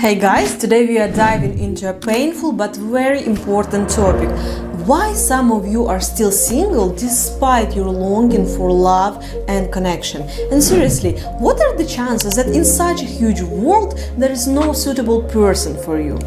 Hey guys, today we are diving into a painful but very important topic. Why some of you are still single despite your longing for love and connection. And seriously, what are the chances that in such a huge world there is no suitable person for you?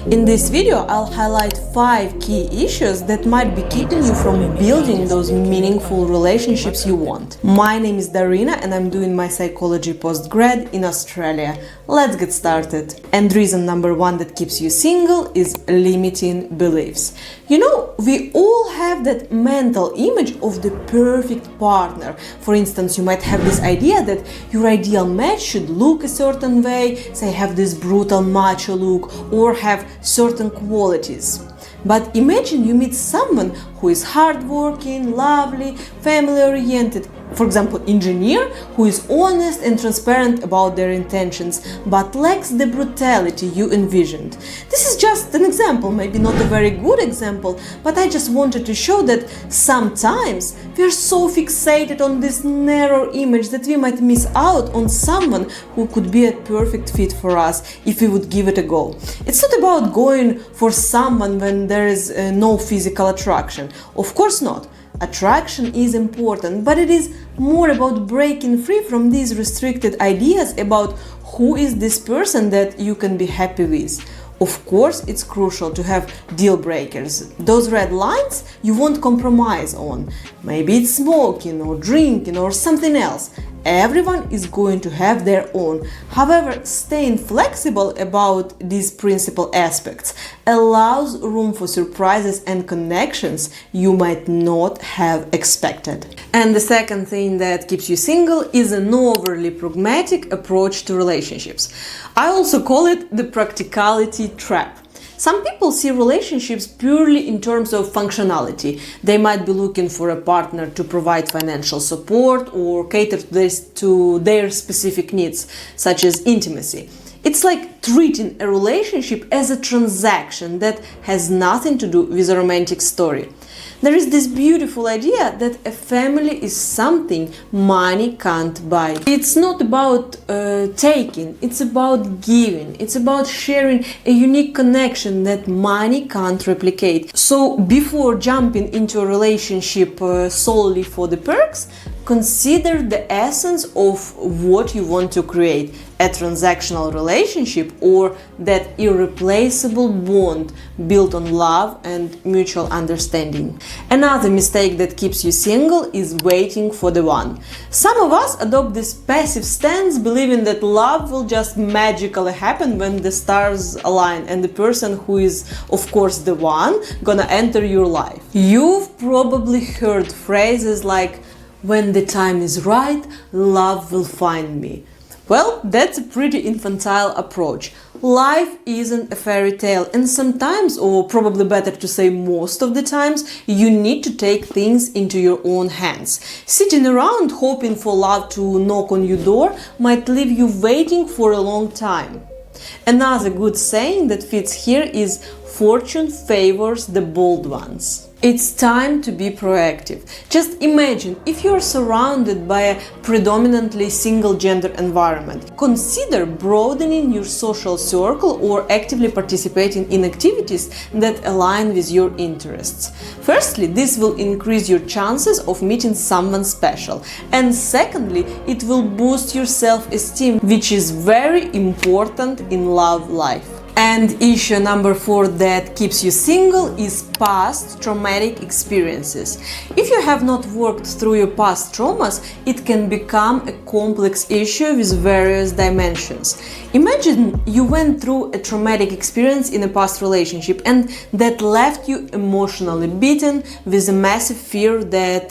In this video, I'll highlight 5 key issues that might be keeping you from building those meaningful relationships you want. My name is Darina and I'm doing my psychology postgrad in Australia. Let's get started. And reason number 1 that keeps you single is limiting beliefs. You know, we all have that mental image of the perfect partner. For instance, you might have this idea that your ideal match should look a certain way, say have this brutal macho look, or have certain qualities. But imagine you meet someone who is hardworking, lovely, family-oriented, for example, engineer who is honest and transparent about their intentions, but lacks the brutality you envisioned. This is just an example, maybe not a very good example, but I just wanted to show that sometimes we are so fixated on this narrow image that we might miss out on someone who could be a perfect fit for us if we would give it a go. It's not about going for someone when there is no physical attraction. Of course not. Attraction is important, but it is more about breaking free from these restricted ideas about who is this person that you can be happy with. Of course, it's crucial to have deal breakers. Those red lines you won't compromise on. Maybe it's smoking or drinking or something else. Everyone is going to have their own. However, staying flexible about these principal aspects allows room for surprises and connections you might not have expected. And the second thing that keeps you single is an overly pragmatic approach to relationships. I also call it the practicality trap. Some people see relationships purely in terms of functionality. They might be looking for a partner to provide financial support or cater to their specific needs, such as intimacy. It's like treating a relationship as a transaction that has nothing to do with a romantic story. There is this beautiful idea that a family is something money can't buy. It's not about taking, it's about giving. It's about sharing a unique connection that money can't replicate. So before jumping into a relationship solely for the perks, consider the essence of what you want to create. A transactional relationship or that irreplaceable bond built on love and mutual understanding. Another mistake that keeps you single is waiting for the one. Some of us adopt this passive stance, believing that love will just magically happen when the stars align and the person who is, of course, the one gonna enter your life. You've probably heard phrases like, "When the time is right, love will find me." Well, that's a pretty infantile approach. Life isn't a fairy tale, and sometimes, or probably better to say most of the times, you need to take things into your own hands. Sitting around hoping for love to knock on your door might leave you waiting for a long time. Another good saying that fits here is "Fortune favors the bold ones." It's time to be proactive. Just imagine if you're surrounded by a predominantly single-gender environment. Consider broadening your social circle or actively participating in activities that align with your interests. Firstly, this will increase your chances of meeting someone special. And secondly, it will boost your self-esteem, which is very important in love life. And issue number 4 that keeps you single is past traumatic experiences. If you have not worked through your past traumas, it can become a complex issue with various dimensions. Imagine you went through a traumatic experience in a past relationship and that left you emotionally beaten with a massive fear that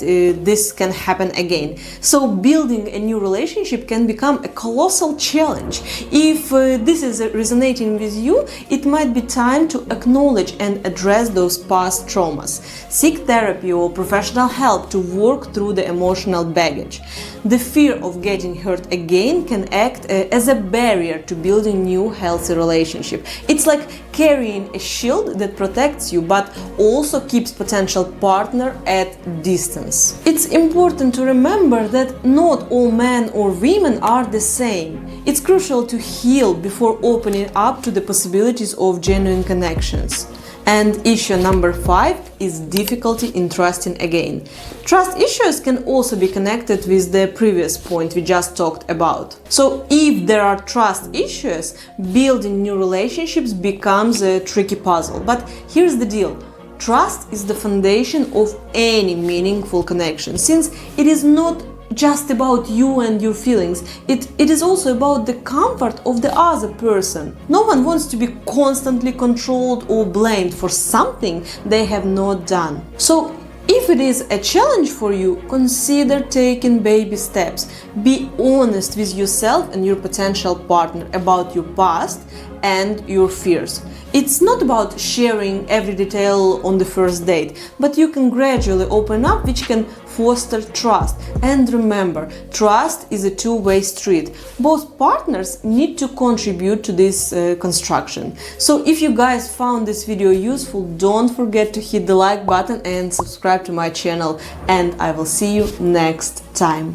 this can happen again. So building a new relationship can become a colossal challenge. If this is resonating with you, you, it might be time to acknowledge and address those past traumas. Seek therapy or professional help to work through the emotional baggage. The fear of getting hurt again can act as a barrier to building new healthy relationship. It's like carrying a shield that protects you but also keeps potential partner at distance. It's important to remember that not all men or women are the same. It's crucial to heal before opening up to the possibilities of genuine connections. And issue number 5 is difficulty in trusting again. Trust issues can also be connected with the previous point we just talked about. So if there are trust issues, building new relationships becomes a tricky puzzle. But here's the deal. Trust is the foundation of any meaningful connection, since it is not just about you and your feelings. It is also about the comfort of the other person. No one wants to be constantly controlled or blamed for something they have not done. So if it is a challenge for you, consider taking baby steps. Be honest with yourself and your potential partner about your past and your fears. It's not about sharing every detail on the first date, but you can gradually open up, which can foster trust. And remember, trust is a two-way street. Both partners need to contribute to this construction. So if you guys found this video useful, don't forget to hit the like button and subscribe to my channel, and I will see you next time.